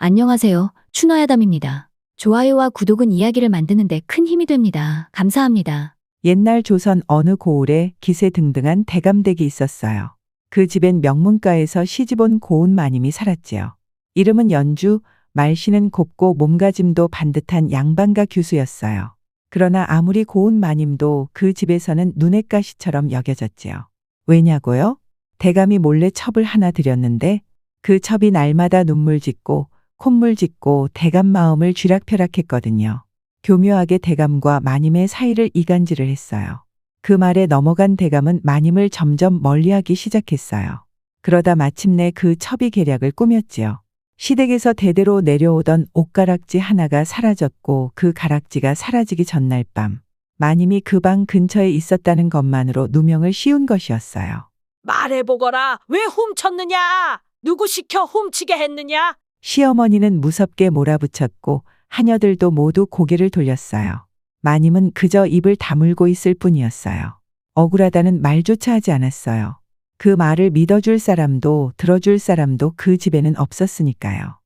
안녕하세요. 춘화야담입니다. 좋아요와 구독은 이야기를 만드는데 큰 힘이 됩니다. 감사합니다. 옛날 조선 어느 고을에 기세등등한 대감댁이 있었어요. 그 집엔 명문가에서 시집온 고운 마님이 살았지요. 이름은 연주, 말씨는 곱고 몸가짐도 반듯한 양반가 교수였어요. 그러나 아무리 고운 마님도 그 집에서는 눈엣 가시처럼 여겨졌지요. 왜냐고요? 대감이 몰래 첩을 하나 들였는데 그 첩이 날마다 눈물 짓고 콧물 짓고 대감 마음을 쥐락펴락했거든요. 교묘하게 대감과 마님의 사이를 이간질을 했어요. 그 말에 넘어간 대감은 마님을 점점 멀리하기 시작했어요. 그러다 마침내 그 첩이 계략을 꾸몄지요. 시댁에서 대대로 내려오던 옷가락지 하나가 사라졌고 그 가락지가 사라지기 전날 밤 마님이 그 방 근처에 있었다는 것만으로 누명을 씌운 것이었어요. 말해보거라. 왜 훔쳤느냐? 누구 시켜 훔치게 했느냐? 시어머니는 무섭게 몰아붙였고 하녀들도 모두 고개를 돌렸어요. 마님은 그저 입을 다물고 있을 뿐이었어요. 억울하다는 말조차 하지 않았어요. 그 말을 믿어줄 사람도 들어줄 사람도 그 집에는 없었으니까요.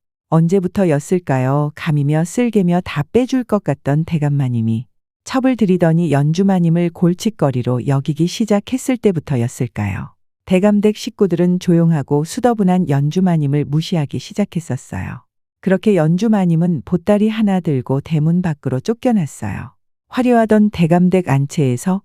언제부터였을까요? 감이며 쓸개며 다 빼줄 것 같던 대감마님이 첩을 들이더니 연주마님을 골칫거리로 여기기 시작했을 때부터였을까요? 대감댁 식구들은 조용하고 수더분한 연주마님을 무시하기 시작했었어요. 그렇게 연주마님은 보따리 하나 들고 대문 밖으로 쫓겨났어요. 화려하던 대감댁 안채에서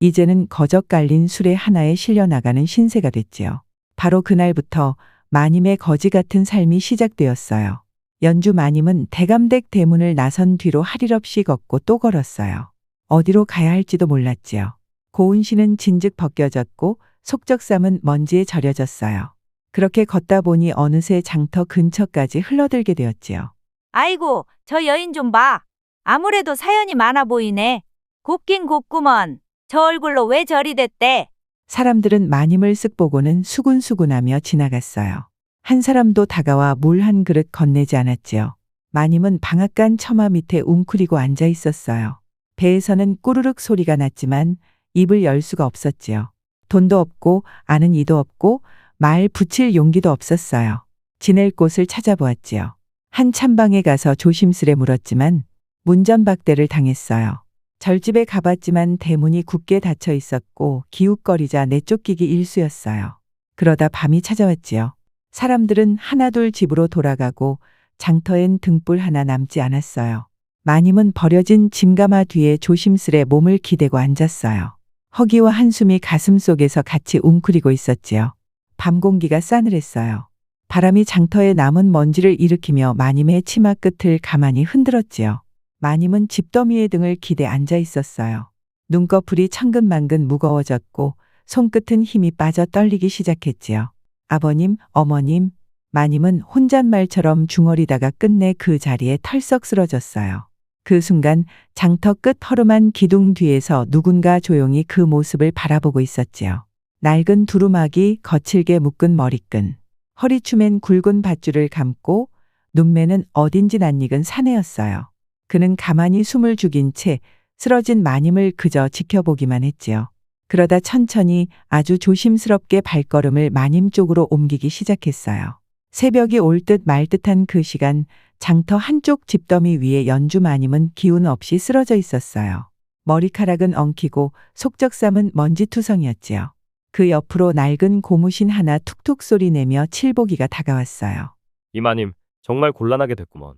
이제는 거적 깔린 수레 하나에 실려 나가는 신세가 됐지요. 바로 그날부터 마님의 거지 같은 삶이 시작되었어요. 연주마님은 대감댁 대문을 나선 뒤로 할 일 없이 걷고 또 걸었어요. 어디로 가야 할지도 몰랐지요. 고운 씨는 진즉 벗겨졌고 속적삼은 먼지에 절여졌어요. 그렇게 걷다 보니 어느새 장터 근처까지 흘러들게 되었지요. 아이고, 저 여인 좀 봐. 아무래도 사연이 많아 보이네. 곱긴 곱구먼. 저 얼굴로 왜 저리 됐대? 사람들은 마님을 쓱 보고는 수군수군하며 지나갔어요. 한 사람도 다가와 물 한 그릇 건네지 않았지요. 마님은 방앗간 처마 밑에 웅크리고 앉아 있었어요. 배에서는 꾸르륵 소리가 났지만 입을 열 수가 없었지요. 돈도 없고 아는 이도 없고 말 붙일 용기도 없었어요. 지낼 곳을 찾아보았지요. 한 찬방에 가서 조심스레 물었지만 문전박대를 당했어요. 절집에 가봤지만 대문이 굳게 닫혀 있었고 기웃거리자 내쫓기기 일쑤였어요. 그러다 밤이 찾아왔지요. 사람들은 하나둘 집으로 돌아가고 장터엔 등불 하나 남지 않았어요. 마님은 버려진 짐가마 뒤에 조심스레 몸을 기대고 앉았어요. 허기와 한숨이 가슴 속에서 같이 웅크리고 있었지요. 밤 공기가 싸늘했어요. 바람이 장터에 남은 먼지를 일으키며 마님의 치마 끝을 가만히 흔들었지요. 마님은 집더미의 등을 기대 앉아 있었어요. 눈꺼풀이 천근만근 무거워졌고 손끝은 힘이 빠져 떨리기 시작했지요. 아버님, 어머님, 마님은 혼잣말처럼 중얼이다가 끝내 그 자리에 털썩 쓰러졌어요. 그 순간 장터 끝 허름한 기둥 뒤에서 누군가 조용히 그 모습을 바라보고 있었지요. 낡은 두루마기, 거칠게 묶은 머리끈, 허리춤엔 굵은 밧줄을 감고 눈매는 어딘지 낯익은 사내였어요. 그는 가만히 숨을 죽인 채 쓰러진 마님을 그저 지켜보기만 했지요. 그러다 천천히 아주 조심스럽게 발걸음을 마님 쪽으로 옮기기 시작했어요. 새벽이 올 듯 말 듯한 그 시간 장터 한쪽 집더미 위에 연주 마님은 기운 없이 쓰러져 있었어요. 머리카락은 엉키고 속적삼은 먼지투성이었지요. 그 옆으로 낡은 고무신 하나 툭툭 소리 내며 칠보기가 다가왔어요. 이마님, 정말 곤란하게 됐구먼.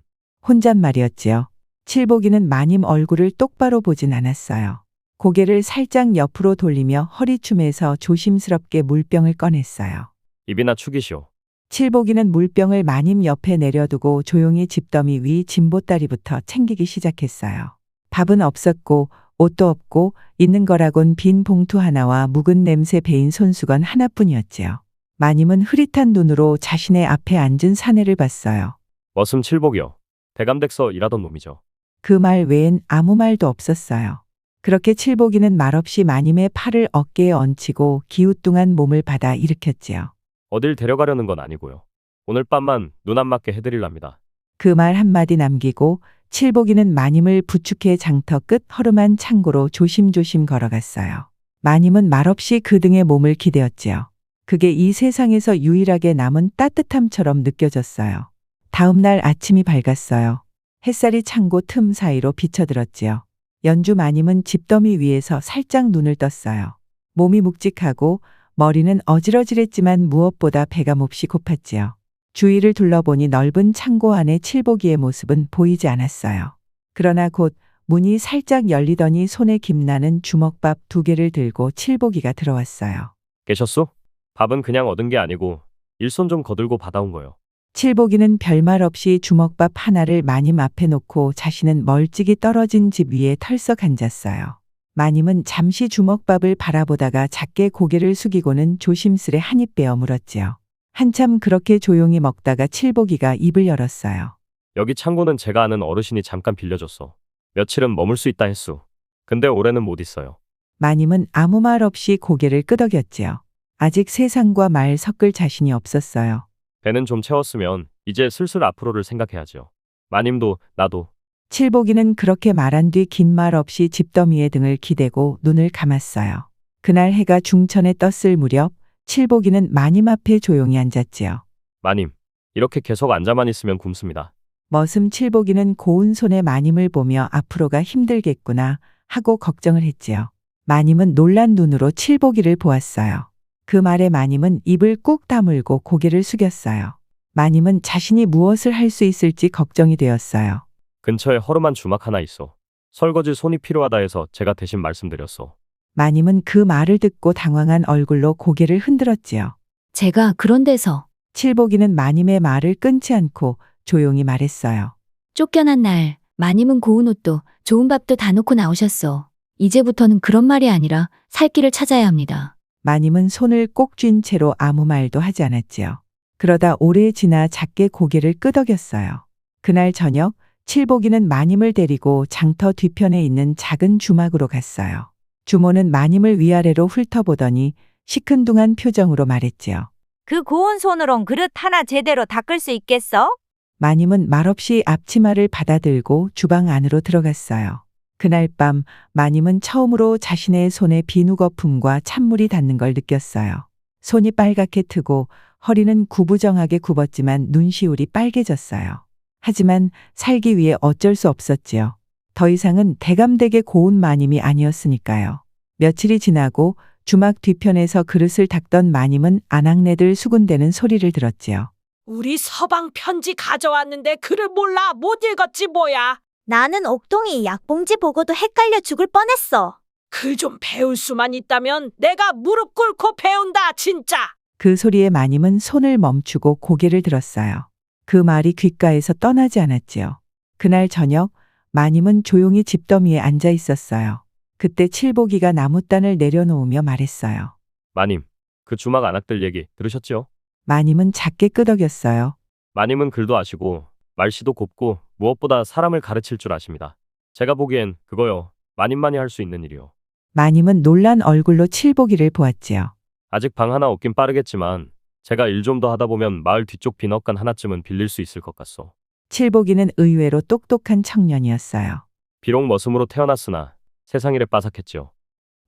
혼잣말이었지요. 칠보기는 마님 얼굴을 똑바로 보진 않았어요. 고개를 살짝 옆으로 돌리며 허리춤에서 조심스럽게 물병을 꺼냈어요. 입이나 축이시오. 칠보기는 물병을 마님 옆에 내려두고 조용히 집더미 위 짐보따리부터 챙기기 시작했어요. 밥은 없었고 옷도 없고 있는 거라곤 빈 봉투 하나와 묵은 냄새 배인 손수건 하나뿐이었지요. 마님은 흐릿한 눈으로 자신의 앞에 앉은 사내를 봤어요. 머슴 칠복이요. 대감댁서 일하던 놈이죠. 그 말 외엔 아무 말도 없었어요. 그렇게 칠보기는 말없이 마님의 팔을 어깨에 얹히고 기우뚱한 몸을 받아 일으켰지요. 어딜 데려가려는 건 아니고요. 오늘 밤만 눈 안 맞게 해드릴랍니다. 그 말 한마디 남기고 칠보기는 마님을 부축해 장터 끝 허름한 창고로 조심조심 걸어갔어요. 마님은 말없이 그 등에 몸을 기대었지요. 그게 이 세상에서 유일하게 남은 따뜻함처럼 느껴졌어요. 다음 날 아침이 밝았어요. 햇살이 창고 틈 사이로 비쳐들었지요. 연주 마님은 집더미 위에서 살짝 눈을 떴어요. 몸이 묵직하고 머리는 어질어질했지만 무엇보다 배가 몹시 고팠지요. 주위를 둘러보니 넓은 창고 안에 칠복이의 모습은 보이지 않았어요. 그러나 곧 문이 살짝 열리더니 손에 김나는 주먹밥 2개를 들고 칠복이가 들어왔어요. 계셨소? 밥은 그냥 얻은 게 아니고 일손 좀 거들고 받아온 거요. 칠복이는 별말 없이 주먹밥 하나를 마님 앞에 놓고 자신은 멀찍이 떨어진 집 위에 털썩 앉았어요. 마님은 잠시 주먹밥을 바라보다가 작게 고개를 숙이고는 조심스레 한 입 베어 물었지요. 한참 그렇게 조용히 먹다가 칠복이가 입을 열었어요. 여기 창고는 제가 아는 어르신이 잠깐 빌려줬어. 며칠은 머물 수 있다 했소. 근데 올해는 못 있어요. 마님은 아무 말 없이 고개를 끄덕였지요. 아직 세상과 말 섞을 자신이 없었어요. 배는 좀 채웠으면 이제 슬슬 앞으로를 생각해야죠. 마님도 나도. 칠복이는 그렇게 말한 뒤 긴 말 없이 집더미에 등을 기대고 눈을 감았어요. 그날 해가 중천에 떴을 무렵 칠복이는 마님 앞에 조용히 앉았지요. 마님, 이렇게 계속 앉아만 있으면 굶습니다. 머슴 칠복이는 고운 손에 마님을 보며 앞으로가 힘들겠구나 하고 걱정을 했지요. 마님은 놀란 눈으로 칠복이를 보았어요. 그 말에 마님은 입을 꾹 다물고 고개를 숙였어요. 마님은 자신이 무엇을 할 수 있을지 걱정이 되었어요. 근처에 허름한 주막 하나 있어. 설거지 손이 필요하다 해서 제가 대신 말씀드렸어. 마님은 그 말을 듣고 당황한 얼굴로 고개를 흔들었지요. 제가 그런 데서 칠복이는 마님의 말을 끊지 않고 조용히 말했어요. 쫓겨난 날 마님은 고운 옷도 좋은 밥도 다 놓고 나오셨어. 이제부터는 그런 말이 아니라 살 길을 찾아야 합니다. 마님은 손을 꼭 쥔 채로 아무 말도 하지 않았지요. 그러다 오래 지나 작게 고개를 끄덕였어요. 그날 저녁 칠복이는 마님을 데리고 장터 뒤편에 있는 작은 주막으로 갔어요. 주모는 마님을 위아래로 훑어보더니 시큰둥한 표정으로 말했지요. 그 고운 손으론 그릇 하나 제대로 닦을 수 있겠어? 마님은 말없이 앞치마를 받아들고 주방 안으로 들어갔어요. 그날 밤 마님은 처음으로 자신의 손에 비누 거품과 찬물이 닿는 걸 느꼈어요. 손이 빨갛게 트고 허리는 구부정하게 굽었지만 눈시울이 빨개졌어요. 하지만 살기 위해 어쩔 수 없었지요. 더 이상은 대감되게 고운 마님이 아니었으니까요. 며칠이 지나고 주막 뒤편에서 그릇을 닦던 마님은 아낙네들 수군대는 소리를 들었지요. 우리 서방 편지 가져왔는데 글을 몰라 못 읽었지 뭐야. 나는 옥동이 약봉지 보고도 헷갈려 죽을 뻔했어. 글 좀 배울 수만 있다면 내가 무릎 꿇고 배운다 진짜. 그 소리에 마님은 손을 멈추고 고개를 들었어요. 그 말이 귓가에서 떠나지 않았지요. 그날 저녁 마님은 조용히 집더미에 앉아 있었어요. 그때 칠복이가 나무단을 내려놓으며 말했어요. 마님, 그 주막 안악들 얘기 들으셨지요? 마님은 작게 끄덕였어요. 마님은 글도 아시고 말씨도 곱고 무엇보다 사람을 가르칠 줄 아십니다. 제가 보기엔 그거요. 마님만이 할 수 있는 일이요. 마님은 놀란 얼굴로 칠복이를 보았지요. 아직 방 하나 얻긴 빠르겠지만 제가 일 좀 더 하다 보면 마을 뒤쪽 빈업간 하나쯤은 빌릴 수 있을 것 같소. 칠복이는 의외로 똑똑한 청년이었어요. 비록 머슴으로 태어났으나 세상 일에 빠삭했지요.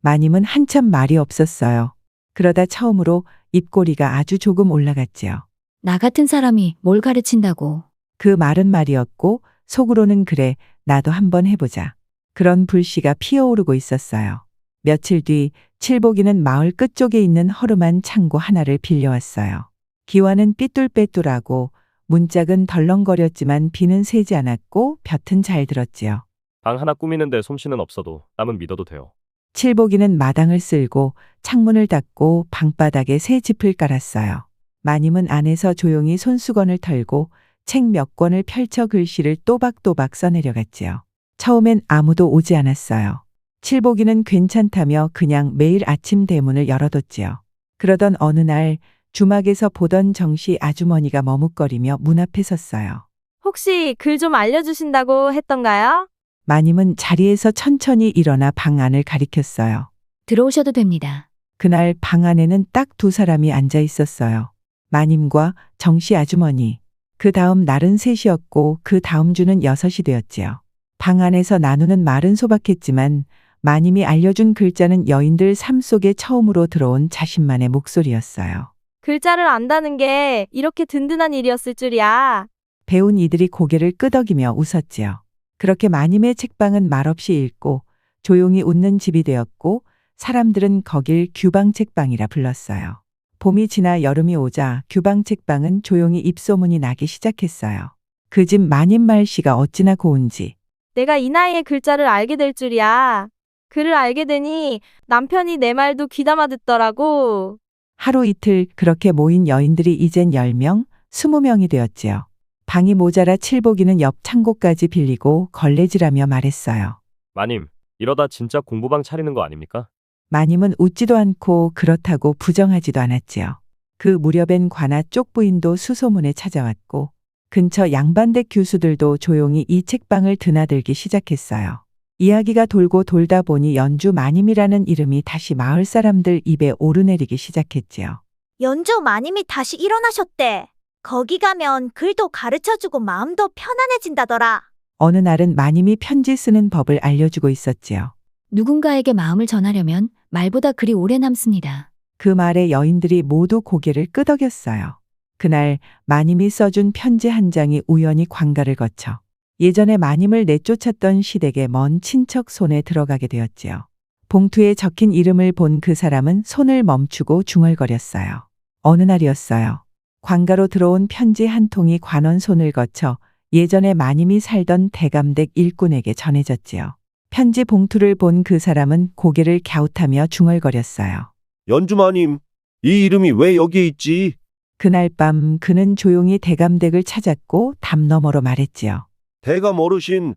마님은 한참 말이 없었어요. 그러다 처음으로 입꼬리가 아주 조금 올라갔지요. 나 같은 사람이 뭘 가르친다고. 그 말은 말이었고 속으로는 그래 나도 한번 해보자. 그런 불씨가 피어오르고 있었어요. 며칠 뒤 칠복이는 마을 끝쪽에 있는 허름한 창고 하나를 빌려왔어요. 기와는 삐뚤빼뚤하고 문짝은 덜렁거렸지만 비는 새지 않았고 볕은 잘 들었지요. 방 하나 꾸미는데 솜씨는 없어도 남은 믿어도 돼요. 칠복이는 마당을 쓸고 창문을 닫고 방바닥에 새 짚을 깔았어요. 마님은 안에서 조용히 손수건을 털고 책 몇 권을 펼쳐 글씨를 또박또박 써내려갔지요. 처음엔 아무도 오지 않았어요. 칠복이는 괜찮다며 그냥 매일 아침 대문을 열어뒀지요. 그러던 어느 날 주막에서 보던 정씨 아주머니가 머뭇거리며 문 앞에 섰어요. 혹시 글 좀 알려주신다고 했던가요? 마님은 자리에서 천천히 일어나 방 안을 가리켰어요. 들어오셔도 됩니다. 그날 방 안에는 딱 2사람이 앉아 있었어요. 마님과 정씨 아주머니. 그 다음 날은 3이었고 그 다음 주는 6이 되었지요. 방 안에서 나누는 말은 소박했지만 마님이 알려준 글자는 여인들 삶 속에 처음으로 들어온 자신만의 목소리였어요. 글자를 안다는 게 이렇게 든든한 일이었을 줄이야. 배운 이들이 고개를 끄덕이며 웃었지요. 그렇게 마님의 책방은 말없이 읽고 조용히 웃는 집이 되었고 사람들은 거길 규방 책방이라 불렀어요. 봄이 지나 여름이 오자 규방 책방은 조용히 입소문이 나기 시작했어요. 그 집 마님 말씨가 어찌나 고운지. 내가 이 나이에 글자를 알게 될 줄이야. 글을 알게 되니 남편이 내 말도 귀담아 듣더라고. 하루 이틀 그렇게 모인 여인들이 이젠 10명, 20명이 되었지요. 방이 모자라 칠복이는 옆 창고까지 빌리고 걸레질하며 말했어요. 마님, 이러다 진짜 공부방 차리는 거 아닙니까? 마님은 웃지도 않고 그렇다고 부정하지도 않았지요. 그 무렵엔 관아 쪽부인도 수소문에 찾아왔고 근처 양반댁 교수들도 조용히 이 책방을 드나들기 시작했어요. 이야기가 돌고 돌다 보니 연주 마님이라는 이름이 다시 마을 사람들 입에 오르내리기 시작했지요. 연주 마님이 다시 일어나셨대. 거기 가면 글도 가르쳐주고 마음도 편안해진다더라. 어느 날은 마님이 편지 쓰는 법을 알려주고 있었지요. 누군가에게 마음을 전하려면 말보다 글이 오래 남습니다. 그 말에 여인들이 모두 고개를 끄덕였어요. 그날 마님이 써준 편지 한 장이 우연히 관가를 거쳐 예전에 마님을 내쫓았던 시댁의 먼 친척 손에 들어가게 되었지요. 봉투에 적힌 이름을 본 그 사람은 손을 멈추고 중얼거렸어요. 어느 날이었어요. 관가로 들어온 편지 한 통이 관원 손을 거쳐 예전에 마님이 살던 대감댁 일꾼에게 전해졌지요. 편지 봉투를 본 그 사람은 고개를 갸웃하며 중얼거렸어요. 연주마님, 이 이름이 왜 여기에 있지? 그날 밤 그는 조용히 대감댁을 찾았고 담 너머로 말했지요. 대감 어르신,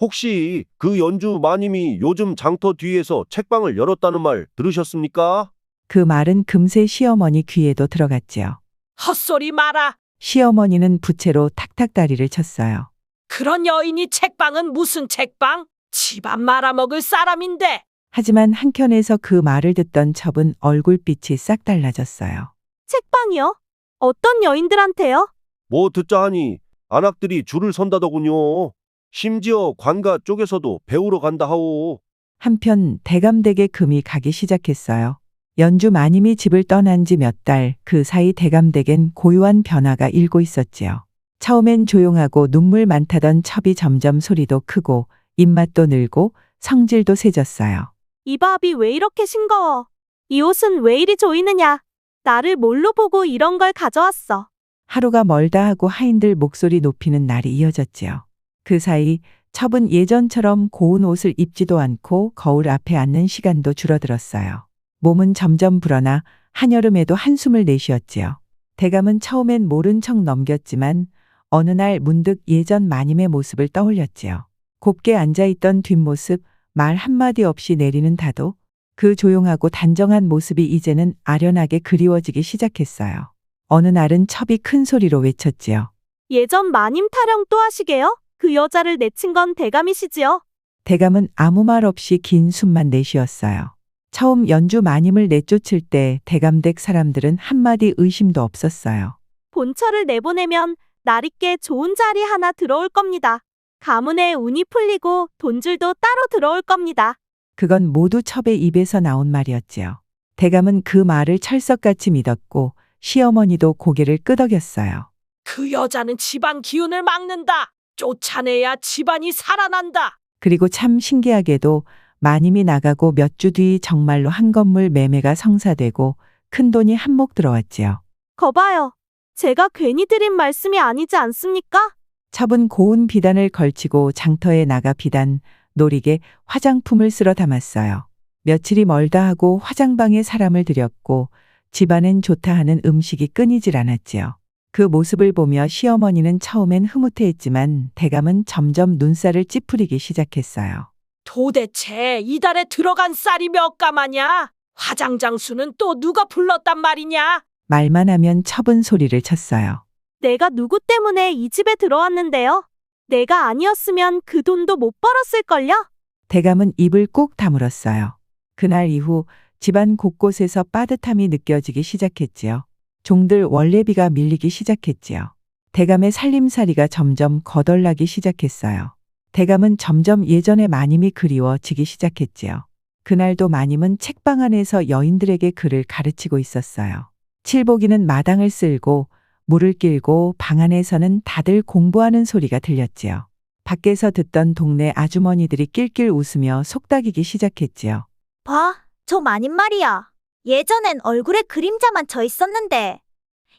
혹시 그 연주마님이 요즘 장터 뒤에서 책방을 열었다는 말 들으셨습니까? 그 말은 금세 시어머니 귀에도 들어갔지요. 헛소리 마라. 시어머니는 부채로 탁탁 다리를 쳤어요. 그런 여인이 책방은 무슨 책방? 집안 말아먹을 사람인데. 하지만 한켠에서 그 말을 듣던 첩은 얼굴빛이 싹 달라졌어요. 책방이요? 어떤 여인들한테요? 뭐 듣자 하니 안악들이 줄을 선다더군요. 심지어 관가 쪽에서도 배우러 간다 하오. 한편 대감댁에 금이 가기 시작했어요. 연주 마님이 집을 떠난 지 몇 달 그 사이 대감댁엔 고요한 변화가 일고 있었지요. 처음엔 조용하고 눈물 많다던 첩이 점점 소리도 크고 입맛도 늘고 성질도 세졌어요. 이 밥이 왜 이렇게 싱거워? 이 옷은 왜 이리 조이느냐? 나를 뭘로 보고 이런 걸 가져왔어? 하루가 멀다 하고 하인들 목소리 높이는 날이 이어졌지요. 그 사이 첩은 예전처럼 고운 옷을 입지도 않고 거울 앞에 앉는 시간도 줄어들었어요. 몸은 점점 불어나 한여름에도 한숨을 내쉬었지요. 대감은 처음엔 모른 척 넘겼지만 어느 날 문득 예전 마님의 모습을 떠올렸지요. 곱게 앉아있던 뒷모습, 말 한마디 없이 내리는 다도, 그 조용하고 단정한 모습이 이제는 아련하게 그리워지기 시작했어요. 어느 날은 첩이 큰 소리로 외쳤지요. 예전 마님 타령 또 하시게요? 그 여자를 내친 건 대감이시지요? 대감은 아무 말 없이 긴 숨만 내쉬었어요. 처음 연주 마님을 내쫓을 때 대감댁 사람들은 한마디 의심도 없었어요. 본처를 내보내면 날있게 좋은 자리 하나 들어올 겁니다. 가문에 운이 풀리고 돈줄도 따로 들어올 겁니다. 그건 모두 첩의 입에서 나온 말이었지요. 대감은 그 말을 철석같이 믿었고 시어머니도 고개를 끄덕였어요. 그 여자는 집안 기운을 막는다. 쫓아내야 집안이 살아난다. 그리고 참 신기하게도 마님이 나가고 몇 주 뒤 정말로 한 건물 매매가 성사되고 큰돈이 한몫 들어왔지요. 거봐요. 제가 괜히 드린 말씀이 아니지 않습니까? 첩은 고운 비단을 걸치고 장터에 나가 비단, 노리개, 화장품을 쓸어 담았어요. 며칠이 멀다 하고 화장방에 사람을 들였고 집안엔 좋다 하는 음식이 끊이질 않았지요. 그 모습을 보며 시어머니는 처음엔 흐뭇해했지만 대감은 점점 눈살을 찌푸리기 시작했어요. 도대체 이달에 들어간 쌀이 몇 가마냐? 화장장수는 또 누가 불렀단 말이냐? 말만 하면 첩은 소리를 쳤어요. 내가 누구 때문에 이 집에 들어왔는데요? 내가 아니었으면 그 돈도 못 벌었을걸요? 대감은 입을 꾹 다물었어요. 그날 이후 집안 곳곳에서 빠듯함이 느껴지기 시작했지요. 종들 원래비가 밀리기 시작했지요. 대감의 살림살이가 점점 거덜나기 시작했어요. 대감은 점점 예전의 마님이 그리워지기 시작했지요. 그날도 마님은 책방 안에서 여인들에게 글을 가르치고 있었어요. 칠복이는 마당을 쓸고 물을 끌고 방 안에서는 다들 공부하는 소리가 들렸지요. 밖에서 듣던 동네 아주머니들이 낄낄 웃으며 속닥이기 시작했지요. 봐, 저 마님 말이야. 예전엔 얼굴에 그림자만 져 있었는데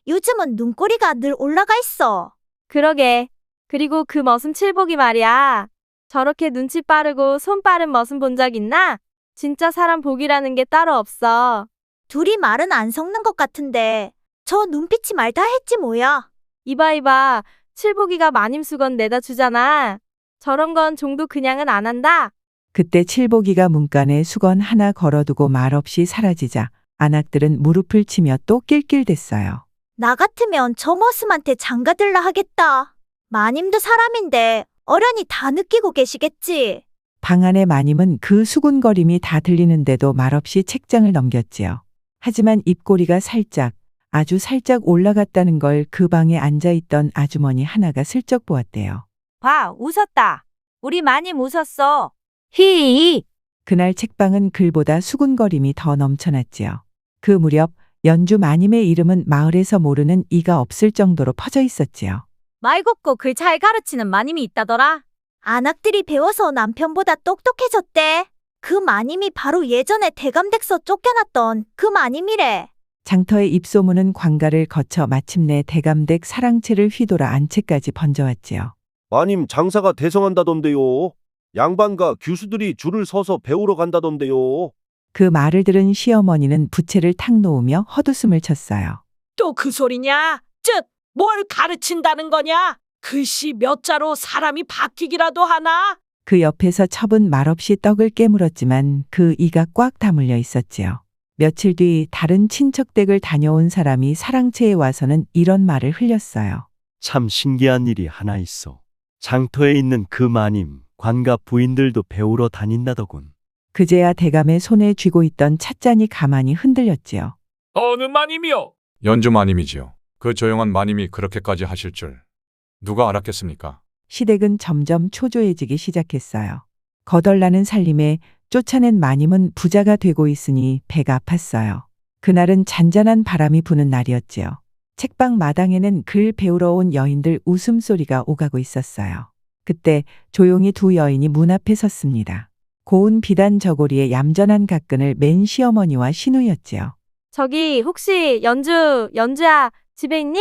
요즘은 눈꼬리가 늘 올라가 있어. 그러게. 그리고 그 머슴 칠복이 말이야. 저렇게 눈치 빠르고 손 빠른 머슴 본 적 있나? 진짜 사람 복이라는 게 따로 없어. 둘이 말은 안 섞는 것 같은데 저 눈빛이 말 다 했지 뭐야. 이봐. 칠복이가 마님 수건 내다 주잖아. 저런 건 종도 그냥은 안 한다. 그때 칠복이가 문간에 수건 하나 걸어두고 말없이 사라지자 안악들은 무릎을 치며 또 낄낄댔어요. 나 같으면 저 머슴한테 장가들라 하겠다. 마님도 사람인데 어련히 다 느끼고 계시겠지. 방 안의 마님은 그 수군거림이 다 들리는데도 말없이 책장을 넘겼지요. 하지만 입꼬리가 아주 살짝 올라갔다는 걸 그 방에 앉아있던 아주머니 하나가 슬쩍 보았대요. 봐, 웃었다. 우리 마님 웃었어. 히히. 그날 책방은 글보다 수군거림이 더 넘쳐났지요. 그 무렵 연주 마님의 이름은 마을에서 모르는 이가 없을 정도로 퍼져 있었지요. 말 곱고 글 잘 가르치는 마님이 있다더라. 안악들이 배워서 남편보다 똑똑해졌대. 그 마님이 바로 예전에 대감댁서 쫓겨났던 그 마님이래. 장터의 입소문은 관가를 거쳐 마침내 대감댁 사랑채를 휘돌아 안채까지 번져왔지요. 마님 장사가 대성한다던데요. 양반과 규수들이 줄을 서서 배우러 간다던데요. 그 말을 들은 시어머니는 부채를 탁 놓으며 헛웃음을 쳤어요. 또 그 소리냐? 뭘 가르친다는 거냐? 글씨 몇 자로 사람이 바뀌기라도 하나? 그 옆에서 첩은 말없이 떡을 깨물었지만 그 이가 꽉 다물려 있었지요. 며칠 뒤 다른 친척 댁을 다녀온 사람이 사랑채에 와서는 이런 말을 흘렸어요. 참 신기한 일이 하나 있어. 장터에 있는 그 마님, 관가 부인들도 배우러 다닌다더군. 그제야 대감의 손에 쥐고 있던 찻잔이 가만히 흔들렸지요. 어느 마님이요? 연주 마님이지요. 그 조용한 마님이 그렇게까지 하실 줄 누가 알았겠습니까? 시댁은 점점 초조해지기 시작했어요. 거덜나는 살림에 쫓아낸 마님은 부자가 되고 있으니 배가 아팠어요. 그날은 잔잔한 바람이 부는 날이었지요. 책방 마당에는 글 배우러 온 여인들 웃음소리가 오가고 있었어요. 그때 조용히 두 여인이 문 앞에 섰습니다. 고운 비단 저고리에 얌전한 가끈을 맨 시어머니와 신우였지요. 저기 혹시 연주야 집에 있니?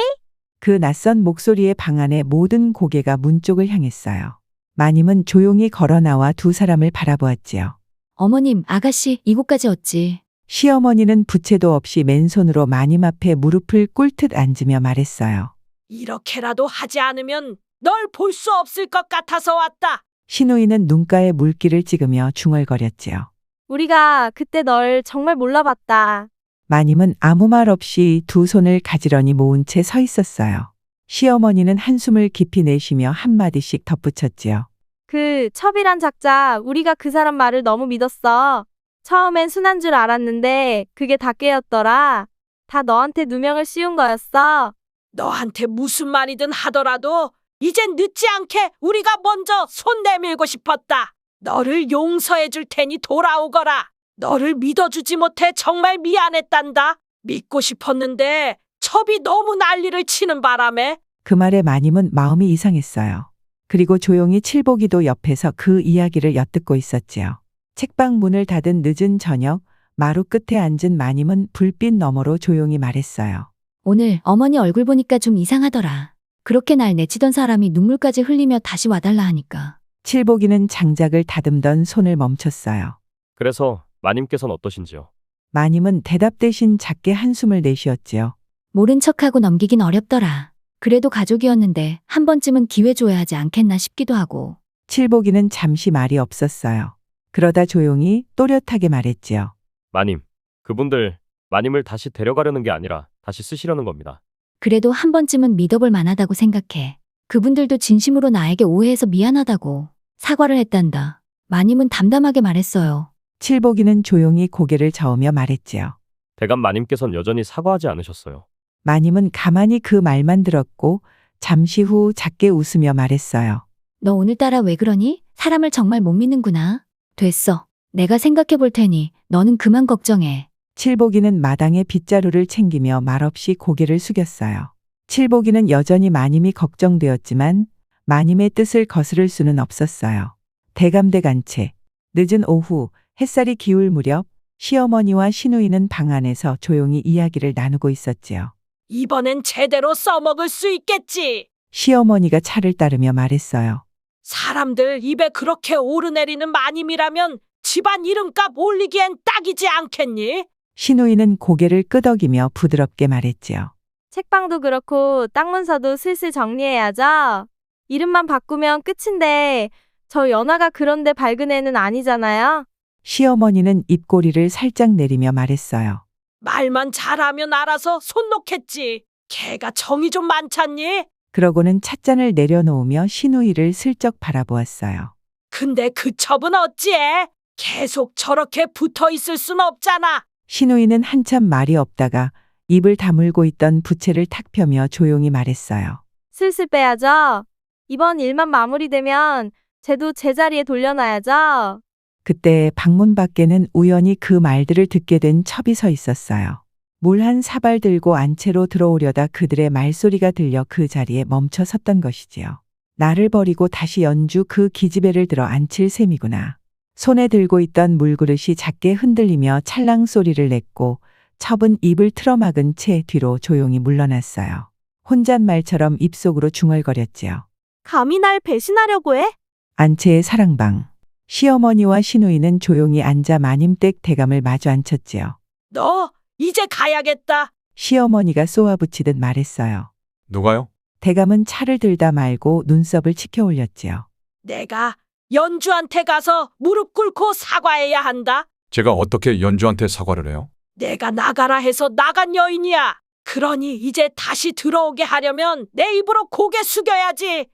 그 낯선 목소리에 방 안의 모든 고개가 문 쪽을 향했어요. 마님은 조용히 걸어 나와 두 사람을 바라보았지요. 어머님, 아가씨, 이곳까지 어찌. 시어머니는 부채도 없이 맨손으로 마님 앞에 무릎을 꿇듯 앉으며 말했어요. 이렇게라도 하지 않으면 널 볼 수 없을 것 같아서 왔다. 신우이는 눈가에 물기를 찍으며 중얼거렸지요. 우리가 그때 널 정말 몰라봤다. 마님은 아무 말 없이 두 손을 가지런히 모은 채 서 있었어요. 시어머니는 한숨을 깊이 내쉬며 한마디씩 덧붙였지요. 그 첩이란 작자 우리가 그 사람 말을 너무 믿었어. 처음엔 순한 줄 알았는데 그게 다 깨였더라. 다 너한테 누명을 씌운 거였어. 너한테 무슨 말이든 하더라도 이젠 늦지 않게 우리가 먼저 손 내밀고 싶었다. 너를 용서해 줄 테니 돌아오거라. 너를 믿어주지 못해 정말 미안했단다. 믿고 싶었는데 첩이 너무 난리를 치는 바람에. 그 말에 마님은 마음이 이상했어요. 그리고 조용히 칠복이도 옆에서 그 이야기를 엿듣고 있었지요. 책방 문을 닫은 늦은 저녁, 마루 끝에 앉은 마님은 불빛 너머로 조용히 말했어요. 오늘 어머니 얼굴 보니까 좀 이상하더라. 그렇게 날 내치던 사람이 눈물까지 흘리며 다시 와달라 하니까. 칠복이는 장작을 다듬던 손을 멈췄어요. 그래서 마님께서는 어떠신지요? 마님은 대답 대신 작게 한숨을 내쉬었지요. 모른 척하고 넘기긴 어렵더라. 그래도 가족이었는데 한 번쯤은 기회 줘야 하지 않겠나 싶기도 하고. 칠복이는 잠시 말이 없었어요. 그러다 조용히 또렷하게 말했지요. 마님, 그분들 마님을 다시 데려가려는 게 아니라 다시 쓰시려는 겁니다. 그래도 한 번쯤은 믿어볼 만하다고 생각해. 그분들도 진심으로 나에게 오해해서 미안하다고 사과를 했단다. 마님은 담담하게 말했어요. 칠복이는 조용히 고개를 저으며 말했지요. 대감 마님께서는 여전히 사과하지 않으셨어요. 마님은 가만히 그 말만 들었고 잠시 후 작게 웃으며 말했어요. 너 오늘따라 왜 그러니? 사람을 정말 못 믿는구나. 됐어. 내가 생각해 볼 테니 너는 그만 걱정해. 칠복이는 마당에 빗자루를 챙기며 말없이 고개를 숙였어요. 칠복이는 여전히 마님이 걱정되었지만 마님의 뜻을 거스를 수는 없었어요. 대감댁 안채. 늦은 오후 햇살이 기울 무렵 시어머니와 시누이는 방 안에서 조용히 이야기를 나누고 있었지요. 이번엔 제대로 써먹을 수 있겠지. 시어머니가 차를 따르며 말했어요. 사람들 입에 그렇게 오르내리는 마님이라면 집안 이름값 올리기엔 딱이지 않겠니? 시누이는 고개를 끄덕이며 부드럽게 말했지요. 책방도 그렇고 땅 문서도 슬슬 정리해야죠. 이름만 바꾸면 끝인데 저 연하가 그런데 밝은 애는 아니잖아요. 시어머니는 입꼬리를 살짝 내리며 말했어요. 말만 잘하면 알아서 손 놓겠지. 걔가 정이 좀 많잖니? 그러고는 찻잔을 내려놓으며 시누이를 슬쩍 바라보았어요. 근데 그 첩은 어찌해? 계속 저렇게 붙어 있을 순 없잖아. 시누이는 한참 말이 없다가 입을 다물고 있던 부채를 탁 펴며 조용히 말했어요. 슬슬 빼야죠. 이번 일만 마무리되면 쟤도 제자리에 돌려놔야죠. 그때 방문 밖에는 우연히 그 말들을 듣게 된 첩이 서 있었어요. 물 한 사발 들고 안채로 들어오려다 그들의 말소리가 들려 그 자리에 멈춰 섰던 것이지요. 나를 버리고 다시 연주 그 기집애를 들어 앉힐 셈이구나. 손에 들고 있던 물그릇이 작게 흔들리며 찰랑 소리를 냈고 첩은 입을 틀어막은 채 뒤로 조용히 물러났어요. 혼잣말처럼 입속으로 중얼거렸지요. 감히 날 배신하려고 해? 안채의 사랑방. 시어머니와 시누이는 조용히 앉아 마님댁 대감을 마주 앉혔지요. 너 이제 가야겠다. 시어머니가 쏘아붙이듯 말했어요. 누가요? 대감은 차를 들다 말고 눈썹을 치켜 올렸지요. 내가 연주한테 가서 무릎 꿇고 사과해야 한다. 제가 어떻게 연주한테 사과를 해요? 내가 나가라 해서 나간 여인이야. 그러니 이제 다시 들어오게 하려면 내 입으로 고개 숙여야지.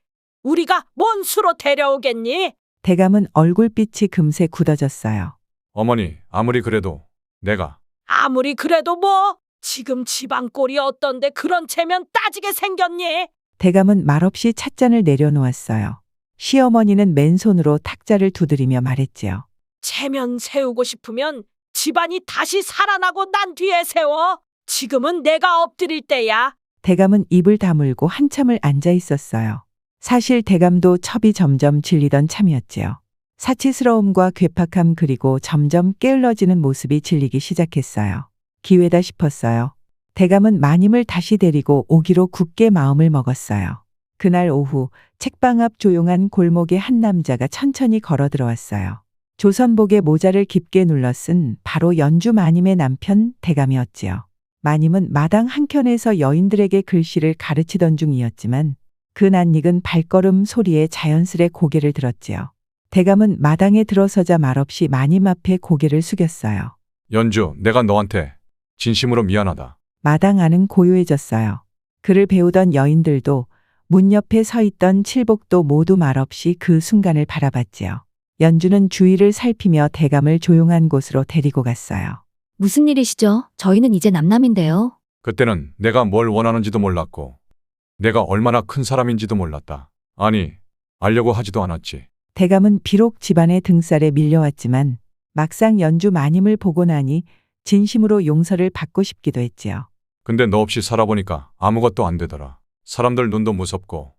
우리가 뭔 수로 데려오겠니? 대감은 얼굴빛이 금세 굳어졌어요. 어머니, 아무리 그래도 내가 아무리 그래도 뭐 지금 집안 꼴이 어떤데 그런 채면 따지게 생겼니? 대감은 말없이 찻잔을 내려놓았어요. 시어머니는 맨손으로 탁자를 두드리며 말했지요. 체면 세우고 싶으면 집안이 다시 살아나고 난 뒤에 세워. 지금은 내가 엎드릴 때야. 대감은 입을 다물고 한참을 앉아 있었어요. 사실 대감도 첩이 점점 질리던 참이었지요. 사치스러움과 괴팍함 그리고 점점 게을러지는 모습이 질리기 시작했어요. 기회다 싶었어요. 대감은 마님을 다시 데리고 오기로 굳게 마음을 먹었어요. 그날 오후 책방 앞 조용한 골목에 한 남자가 천천히 걸어 들어왔어요. 조선복에 모자를 깊게 눌러 쓴 바로 연주 마님의 남편 대감이었지요. 마님은 마당 한켠에서 여인들에게 글씨를 가르치던 중이었지만 그 낯익은 발걸음 소리에 자연스레 고개를 들었지요. 대감은 마당에 들어서자 말없이 마님 앞에 고개를 숙였어요. 연주, 내가 너한테 진심으로 미안하다. 마당 안은 고요해졌어요. 그를 배우던 여인들도 문 옆에 서 있던 칠복도 모두 말없이 그 순간을 바라봤지요. 연주는 주위를 살피며 대감을 조용한 곳으로 데리고 갔어요. 무슨 일이시죠? 저희는 이제 남남인데요. 그때는 내가 뭘 원하는지도 몰랐고 내가 얼마나 큰 사람인지도 몰랐다. 아니, 알려고 하지도 않았지. 대감은 비록 집안의 등살에 밀려왔지만 막상 연주 마님을 보고 나니 진심으로 용서를 받고 싶기도 했지요. 근데 너 없이 살아보니까 아무것도 안 되더라. 사람들 눈도 무섭고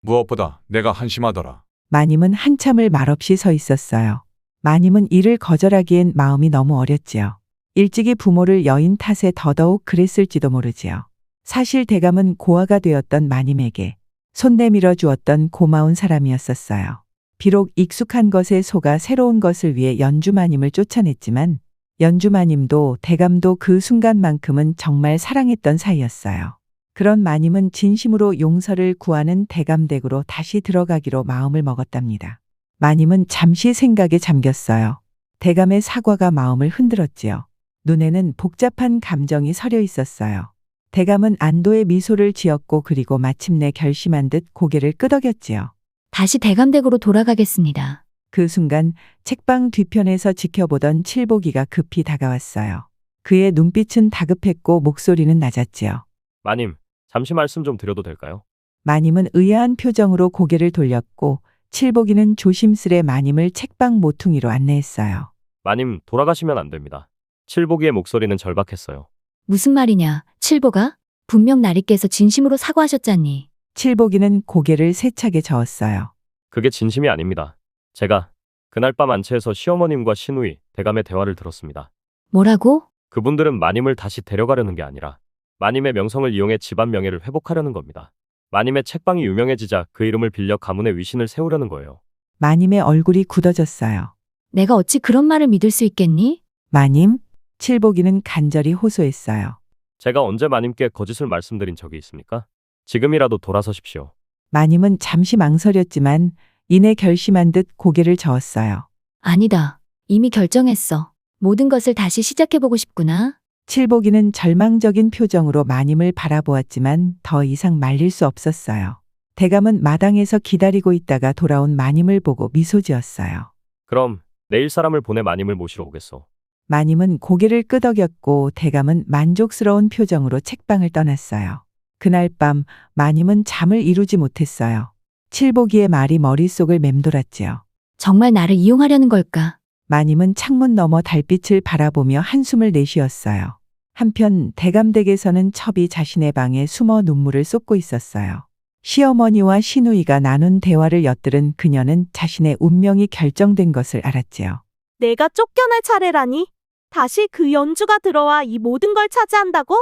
무엇보다 내가 한심하더라. 마님은 한참을 말없이 서 있었어요. 마님은 이를 거절하기엔 마음이 너무 어렸지요. 일찍이 부모를 여인 탓에 더더욱 그랬을지도 모르지요. 사실 대감은 고아가 되었던 마님에게 손 내밀어 주었던 고마운 사람이었었어요. 비록 익숙한 것에 속아 새로운 것을 위해 연주마님을 쫓아냈지만 연주마님도 대감도 그 순간만큼은 정말 사랑했던 사이였어요. 그런 마님은 진심으로 용서를 구하는 대감댁으로 다시 들어가기로 마음을 먹었답니다. 마님은 잠시 생각에 잠겼어요. 대감의 사과가 마음을 흔들었지요. 눈에는 복잡한 감정이 서려 있었어요. 대감은 안도의 미소를 지었고 그리고 마침내 결심한 듯 고개를 끄덕였지요. 다시 대감댁으로 돌아가겠습니다. 그 순간 책방 뒤편에서 지켜보던 칠복이가 급히 다가왔어요. 그의 눈빛은 다급했고 목소리는 낮았지요. 마님, 잠시 말씀 좀 드려도 될까요? 마님은 의아한 표정으로 고개를 돌렸고 칠복이는 조심스레 마님을 책방 모퉁이로 안내했어요. 마님, 돌아가시면 안 됩니다. 칠복이의 목소리는 절박했어요. 무슨 말이냐, 칠보가? 분명 나리께서 진심으로 사과하셨잖니. 칠복이는 고개를 세차게 저었어요. 그게 진심이 아닙니다. 제가 그날 밤 안채에서 시어머님과 시누이, 대감의 대화를 들었습니다. 뭐라고? 그분들은 마님을 다시 데려가려는 게 아니라 마님의 명성을 이용해 집안 명예를 회복하려는 겁니다. 마님의 책방이 유명해지자 그 이름을 빌려 가문의 위신을 세우려는 거예요. 마님의 얼굴이 굳어졌어요. 내가 어찌 그런 말을 믿을 수 있겠니? 마님, 칠복이는 간절히 호소했어요. 제가 언제 마님께 거짓을 말씀드린 적이 있습니까? 지금이라도 돌아서십시오. 마님은 잠시 망설였지만 이내 결심한 듯 고개를 저었어요. 아니다. 이미 결정했어. 모든 것을 다시 시작해보고 싶구나. 칠복이는 절망적인 표정으로 마님을 바라보았지만 더 이상 말릴 수 없었어요. 대감은 마당에서 기다리고 있다가 돌아온 마님을 보고 미소 지었어요. 그럼 내일 사람을 보내 마님을 모시러 오겠소. 마님은 고개를 끄덕였고 대감은 만족스러운 표정으로 책방을 떠났어요. 그날 밤 마님은 잠을 이루지 못했어요. 칠복이의 말이 머릿속을 맴돌았지요. 정말 나를 이용하려는 걸까? 마님은 창문 너머 달빛을 바라보며 한숨을 내쉬었어요. 한편 대감댁에서는 첩이 자신의 방에 숨어 눈물을 쏟고 있었어요. 시어머니와 시누이가 나눈 대화를 엿들은 그녀는 자신의 운명이 결정된 것을 알았지요. 내가 쫓겨날 차례라니? 다시 그 연주가 들어와 이 모든 걸 차지한다고?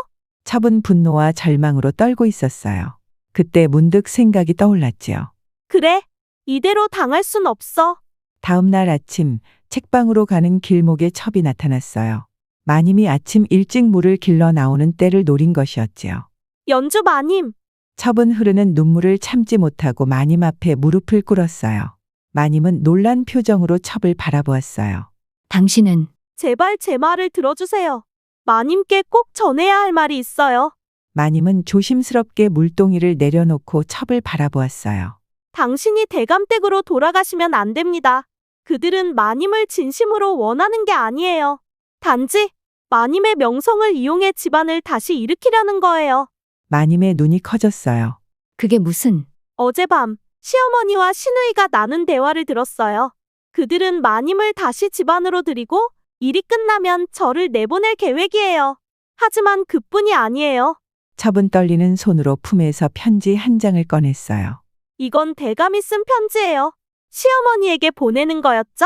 첩은 분노와 절망으로 떨고 있었어요. 그때 문득 생각이 떠올랐지요. 그래, 이대로 당할 순 없어. 다음 날 아침 책방으로 가는 길목에 첩이 나타났어요. 마님이 아침 일찍 물을 길러 나오는 때를 노린 것이었지요. 연주 마님, 첩은 흐르는 눈물을 참지 못하고 마님 앞에 무릎을 꿇었어요. 마님은 놀란 표정으로 첩을 바라보았어요. 당신은 제발 제 말을 들어주세요. 마님께 꼭 전해야 할 말이 있어요. 마님은 조심스럽게 물동이를 내려놓고 첩을 바라보았어요. 당신이 대감댁으로 돌아가시면 안 됩니다. 그들은 마님을 진심으로 원하는 게 아니에요. 단지 마님의 명성을 이용해 집안을 다시 일으키려는 거예요. 마님의 눈이 커졌어요. 그게 무슨... 어젯밤 시어머니와 시누이가 나눈 대화를 들었어요. 그들은 마님을 다시 집안으로 들이고 일이 끝나면 저를 내보낼 계획이에요. 하지만 그뿐이 아니에요. 첩은 떨리는 손으로 품에서 편지 한 장을 꺼냈어요. 이건 대감이 쓴 편지예요. 시어머니에게 보내는 거였죠?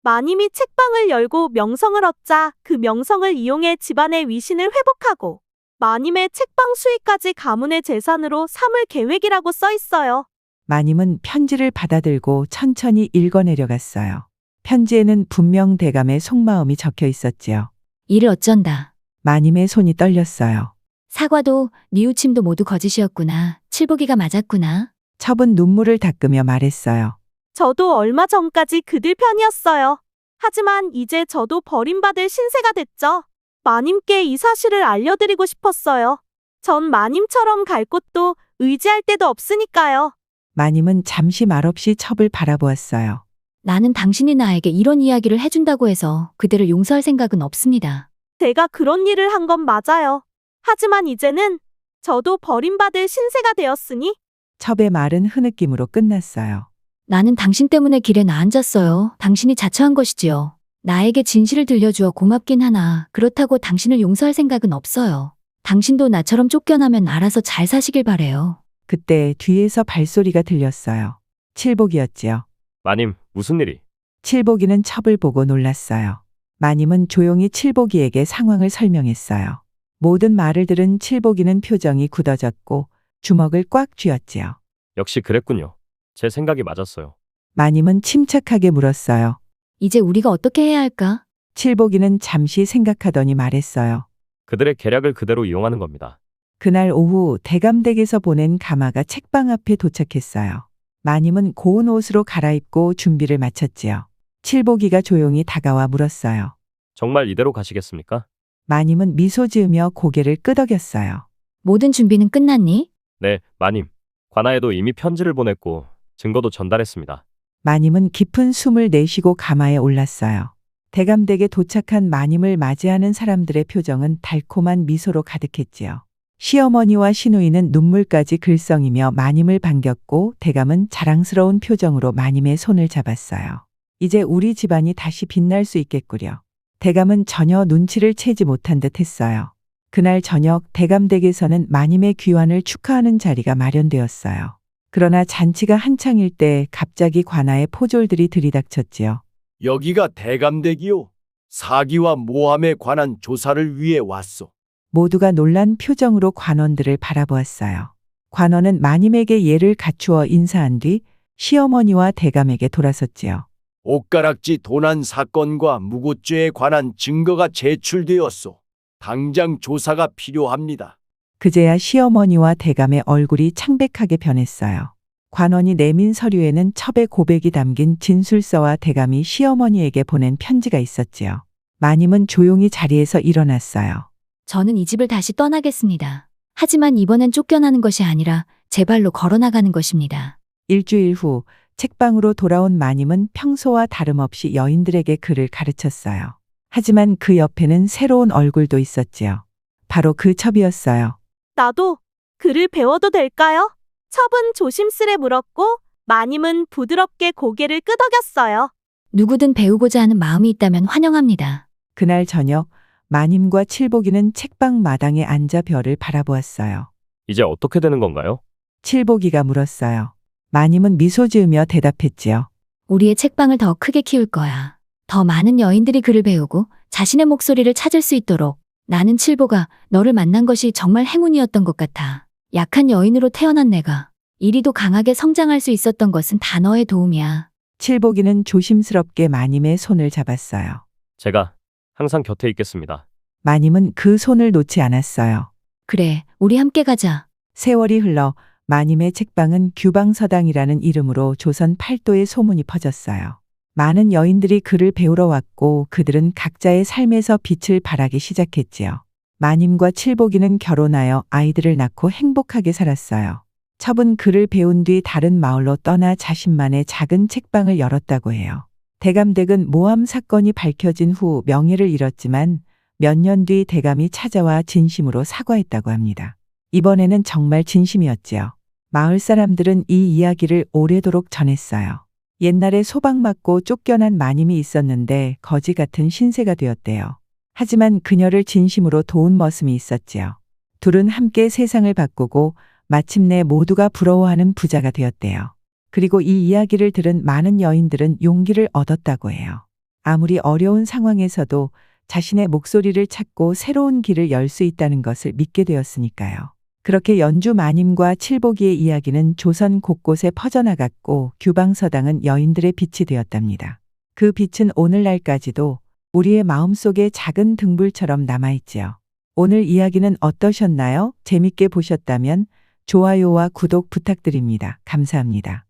마님이 책방을 열고 명성을 얻자 그 명성을 이용해 집안의 위신을 회복하고 마님의 책방 수익까지 가문의 재산으로 삼을 계획이라고 써 있어요. 마님은 편지를 받아들고 천천히 읽어내려갔어요. 편지에는 분명 대감의 속마음이 적혀 있었지요. 이를 어쩐다. 마님의 손이 떨렸어요. 사과도 뉘우침도 모두 거짓이었구나. 칠복이가 맞았구나. 첩은 눈물을 닦으며 말했어요. 저도 얼마 전까지 그들 편이었어요. 하지만 이제 저도 버림받을 신세가 됐죠. 마님께 이 사실을 알려드리고 싶었어요. 전 마님처럼 갈 곳도 의지할 데도 없으니까요. 마님은 잠시 말없이 첩을 바라보았어요. 나는 당신이 나에게 이런 이야기를 해준다고 해서 그대를 용서할 생각은 없습니다. 제가 그런 일을 한 건 맞아요. 하지만 이제는 저도 버림받을 신세가 되었으니 첩의 말은 흐느낌으로 끝났어요. 나는 당신 때문에 길에 나앉았어요. 당신이 자처한 것이지요. 나에게 진실을 들려주어 고맙긴 하나 그렇다고 당신을 용서할 생각은 없어요. 당신도 나처럼 쫓겨나면 알아서 잘 사시길 바래요. 그때 뒤에서 발소리가 들렸어요. 칠복이었지요. 마님, 무슨 일이? 칠복이는 첩을 보고 놀랐어요. 마님은 조용히 칠복이에게 상황을 설명했어요. 모든 말을 들은 칠복이는 표정이 굳어졌고 주먹을 꽉 쥐었지요. 역시 그랬군요. 제 생각이 맞았어요. 마님은 침착하게 물었어요. 이제 우리가 어떻게 해야 할까? 칠복이는 잠시 생각하더니 말했어요. 그들의 계략을 그대로 이용하는 겁니다. 그날 오후 대감댁에서 보낸 가마가 책방 앞에 도착했어요. 마님은 고운 옷으로 갈아입고 준비를 마쳤지요. 칠복이가 조용히 다가와 물었어요. 정말 이대로 가시겠습니까? 마님은 미소 지으며 고개를 끄덕였어요. 모든 준비는 끝났니? 네, 마님. 관아에도 이미 편지를 보냈고 증거도 전달했습니다. 마님은 깊은 숨을 내쉬고 가마에 올랐어요. 대감댁에 도착한 마님을 맞이하는 사람들의 표정은 달콤한 미소로 가득했지요. 시어머니와 시누이는 눈물까지 글썽이며 마님을 반겼고 대감은 자랑스러운 표정으로 마님의 손을 잡았어요. 이제 우리 집안이 다시 빛날 수 있겠구려. 대감은 전혀 눈치를 채지 못한 듯 했어요. 그날 저녁 대감댁에서는 마님의 귀환을 축하하는 자리가 마련되었어요. 그러나 잔치가 한창일 때 갑자기 관아의 포졸들이 들이닥쳤지요. 여기가 대감댁이요. 사기와 모함에 관한 조사를 위해 왔소. 모두가 놀란 표정으로 관원들을 바라보았어요. 관원은 마님에게 예를 갖추어 인사한 뒤 시어머니와 대감에게 돌아섰지요. 옷가락지 도난 사건과 무고죄에 관한 증거가 제출되었소. 당장 조사가 필요합니다. 그제야 시어머니와 대감의 얼굴이 창백하게 변했어요. 관원이 내민 서류에는 첩의 고백이 담긴 진술서와 대감이 시어머니에게 보낸 편지가 있었지요. 마님은 조용히 자리에서 일어났어요. 저는 이 집을 다시 떠나겠습니다. 하지만 이번엔 쫓겨나는 것이 아니라 제 발로 걸어나가는 것입니다. 일주일 후 책방으로 돌아온 마님은 평소와 다름없이 여인들에게 글을 가르쳤어요. 하지만 그 옆에는 새로운 얼굴도 있었지요. 바로 그 첩이었어요. 나도 글을 배워도 될까요? 첩은 조심스레 물었고 마님은 부드럽게 고개를 끄덕였어요. 누구든 배우고자 하는 마음이 있다면 환영합니다. 그날 저녁 마님과 칠복이는 책방 마당에 앉아 별을 바라보았어요. 이제 어떻게 되는 건가요? 칠복이가 물었어요. 마님은 미소 지으며 대답했지요. 우리의 책방을 더 크게 키울 거야. 더 많은 여인들이 글을 배우고 자신의 목소리를 찾을 수 있도록. 나는 칠보가 너를 만난 것이 정말 행운이었던 것 같아. 약한 여인으로 태어난 내가 이리도 강하게 성장할 수 있었던 것은 다 너의 도움이야. 칠복이는 조심스럽게 마님의 손을 잡았어요. 제가 항상 곁에 있겠습니다. 마님은 그 손을 놓지 않았어요. 그래, 우리 함께 가자. 세월이 흘러 마님의 책방은 규방서당이라는 이름으로 조선 팔도에 소문이 퍼졌어요. 많은 여인들이 글을 배우러 왔고 그들은 각자의 삶에서 빛을 발하기 시작했지요. 마님과 칠복이는 결혼하여 아이들을 낳고 행복하게 살았어요. 첩은 글을 배운 뒤 다른 마을로 떠나 자신만의 작은 책방을 열었다고 해요. 대감댁은 모함 사건이 밝혀진 후 명예를 잃었지만 몇 년 뒤 대감이 찾아와 진심으로 사과했다고 합니다. 이번에는 정말 진심이었지요. 마을 사람들은 이 이야기를 오래도록 전했어요. 옛날에 소방 맞고 쫓겨난 마님이 있었는데 거지 같은 신세가 되었대요. 하지만 그녀를 진심으로 도운 머슴이 있었지요. 둘은 함께 세상을 바꾸고 마침내 모두가 부러워하는 부자가 되었대요. 그리고 이 이야기를 들은 많은 여인들은 용기를 얻었다고 해요. 아무리 어려운 상황에서도 자신의 목소리를 찾고 새로운 길을 열 수 있다는 것을 믿게 되었으니까요. 그렇게 연주 마님과 칠복이의 이야기는 조선 곳곳에 퍼져나갔고 규방서당은 여인들의 빛이 되었답니다. 그 빛은 오늘날까지도 우리의 마음속에 작은 등불처럼 남아있지요. 오늘 이야기는 어떠셨나요? 재밌게 보셨다면 좋아요와 구독 부탁드립니다. 감사합니다.